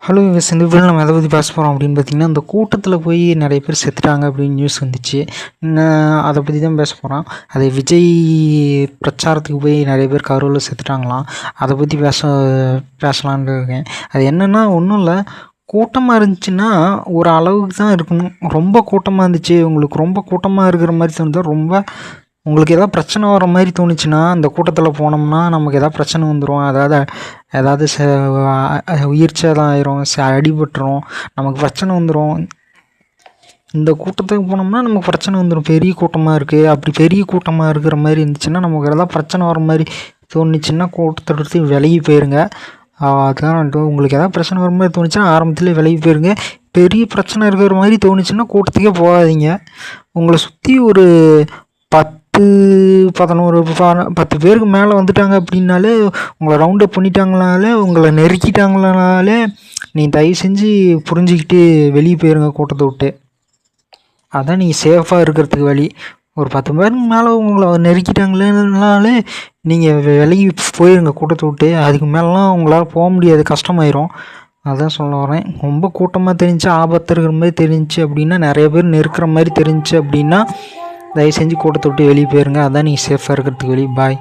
Hello இந்த வீடியோவில் நம்ம எதை பற்றி பேச போகிறோம் அப்படின்னு பார்த்தீங்கன்னா, இந்த கூட்டத்தில் போய் நிறைய பேர் செத்துட்டாங்க அப்படின்னு நியூஸ் வந்துச்சு. அதை பற்றி தான் பேச போகிறோம். அது விஜய் பிரச்சாரத்துக்கு போய் நிறைய பேர் கரூரில் செத்துட்டாங்களாம். அதை பற்றி பேசலான்னு இருக்கேன். அது என்னென்னா ஒன்றும் இல்லை, கூட்டமாக இருந்துச்சுன்னா ஒரு அளவுக்கு தான் இருக்கணும். ரொம்ப கூட்டமாக இருந்துச்சு, உங்களுக்கு ரொம்ப கூட்டமாக இருக்கிற மாதிரி தோணுதா, ரொம்ப உங்களுக்கு எதாவது பிரச்சனை வர மாதிரி தோணுச்சுன்னா அந்த கூட்டத்தில் போனோம்னா நமக்கு எதாவது பிரச்சனை வந்துடும். ஏதாவது உயிர் சேதம் ஆயிரும், அடிபட்டுரும், நமக்கு பிரச்சனை வந்துடும். இந்த கூட்டத்துக்கு போனோம்னா நமக்கு பிரச்சனை வந்துடும். பெரிய கூட்டமாக இருக்குது, அப்படி பெரிய கூட்டமாக இருக்கிற மாதிரி இருந்துச்சுன்னா நமக்கு எதாவது பிரச்சனை வர மாதிரி தோணுச்சுன்னா கூட்டத்தை எடுத்து விலகி போயிருங்க. அதுதான் உங்களுக்கு எதாவது பிரச்சனை வர மாதிரி தோணுச்சுன்னா ஆரம்பத்துலேயே விலகி போயிருங்க. பெரிய பிரச்சனை இருக்கிற மாதிரி தோணுச்சுன்னா கூட்டத்துக்கே போகாதீங்க. உங்களை சுற்றி ஒரு 10 பேருக்கு மேலே வந்துட்டாங்க அப்படின்னாலே, உங்களை ரவுண்ட் அப் பண்ணிட்டாங்கனாலே, உங்களை நெருக்கிட்டாங்கனாலே தயவு செஞ்சு புரிஞ்சுக்கிட்டு வெளியே போயிருங்க கூட்டத்தை விட்டு. அதான் நீங்கள் சேஃபாக இருக்கிறதுக்கு வழி. ஒரு 10 பேருக்கு மேலே உங்களை நெருக்கிட்டாங்களேனாலே நீங்கள் விலகி போயிருங்க கூட்டத்தை விட்டு. அதுக்கு மேலாம் உங்களால் போக முடியாது, கஷ்டமாயிரும். அதான் சொல்ல வரேன். ரொம்ப கூட்டமாக தெரிஞ்சு ஆபத்து இருக்கிற மாதிரி தெரிஞ்சு அப்படின்னா, நிறைய பேர் நெருக்கிற மாதிரி தெரிஞ்சு அப்படின்னா தயவு செஞ்சு கூட்டத்தை விட்டு வெளியே போயிருங்க. அதான் நீங்கள் சேஃபாக இருக்கிறதுக்கு வழி. பாய்.